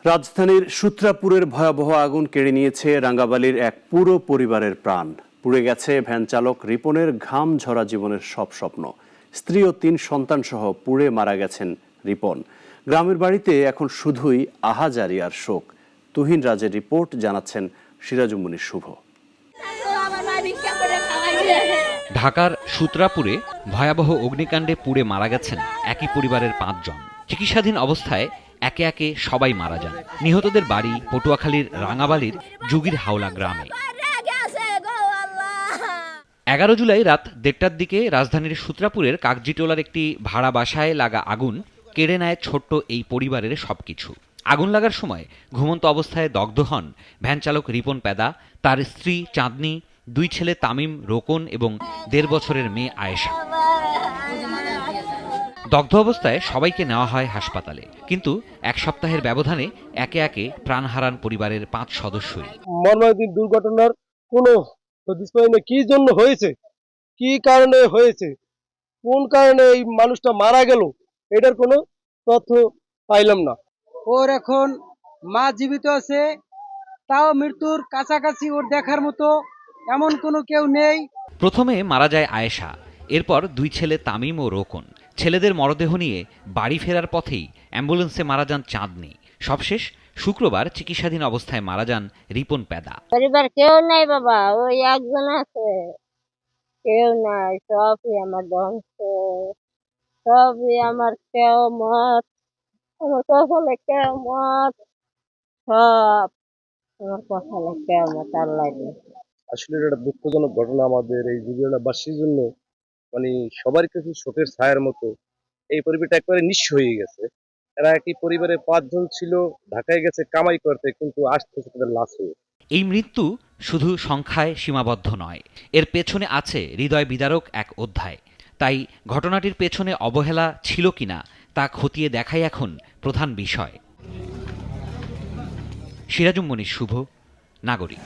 রাজধানীর সূত্রাপুরের ভয়াবহ আগুন কেড়ে নিয়েছে রাঙ্গাবালির এক পুরো পরিবারের প্রাণ। পুড়ে গেছে ভ্যান চালক রিপনের ঘাম ঝরা জীবনের সব স্বপ্ন। স্ত্রী ও ৩ সন্তান সহ পুড়ে মারা গেছেন রিপন। গ্রামের বাড়িতে এখন শুধুই আহাজারি আর শোক। তুহিন রাজের রিপোর্ট, জানাচ্ছেন সিরাজুমনির শুভ। ঢাকার সূত্রাপুরে ভয়াবহ অগ্নিকাণ্ডে পুড়ে মারা গেছেন একই পরিবারের ৫ জন। চিকিৎসাধীন অবস্থায় একে একে সবাই মারা যান। নিহতদের বাড়ি পটুয়াখালীর রাঙ্গাবালির যুগীর হাওলা গ্রামে। ১১ জুলাই রাত ১:৩০টার দিকে রাজধানীর সূত্রাপুরের কাকজিটোলার একটি ভাড়া বাসায় লাগা আগুন কেড়ে নেয় ছোট্ট এই পরিবারের সবকিছু। আগুন লাগার সময় ঘুমন্ত অবস্থায় দগ্ধ হন ভ্যান চালক রিপন পেদা, তার স্ত্রী চাঁদনি, 2 ছেলে তামিম, রোকন এবং 1.5 বছরের মেয়ে আয়েশা। দগ্ধ অবস্থায় সবাইকে নেওয়া হয় হাসপাতালে, কিন্তু 1 সপ্তাহের ব্যবধানে একে একে প্রাণ হারান পরিবারের 5 সদস্যই। মর্মান্তিক দুর্ঘটনার কোনো হদিস পাই না, কি জন্য হয়েছে, কি কারণে হয়েছে, কোন কারণে এই মানুষটা মারা গেল, এটার কোনো তথ্য পাইলাম না। ওর এখন মা জীবিত আছে, তাও মৃত্যুর কাছাকাছি, ওর দেখার মতো এমন কোনো কেউ নেই। প্রথমে মারা যায় আয়েশা, এরপর 2 ছেলে তামিম ও রোকন। ছেলেদের মরদেহ নিয়ে বাড়ি ফেরার পথেই অ্যাম্বুলেন্সে মারা যান চাঁদনি। সবশেষ শুক্রবার চিকিৎসাধীন অবস্থায় মারা যান রিপন পেদা। পরিবার কেউ নাই বাবা, ওই একজন আছে, কেউ নাই, সবই আমার ধ্বংস, সবই আমার কেয়ামত, আমার কপালে কেয়ামত, সব আমার কপালে কেয়ামত। আল্লাহ আসলে এটা একটা দুঃখজনক ঘটনা আমাদের এই যুগীবাসীর জন্য, মানে সবার কাছে শোকের ছায়ার মতো। এই পরিবারটা একবারে নিঃস্ব হয়ে গেছে। এরা একই পরিবারে 5 জন ছিল, ঢাকায় গেছে কামাই করতে, কিন্তু আসতেছে তাদের লাশ হয়ে। এই মৃত্যু শুধু সংখ্যায় সীমাবদ্ধ নয়, এর পেছনে আছে হৃদয় বিদারক এক অধ্যায়। তাই ঘটনাটির পেছনে অবহেলা ছিল কিনা তা খতিয়ে দেখাই এখন প্রধান বিষয়। সিরাজুম মনির শুভ, নাগরিক।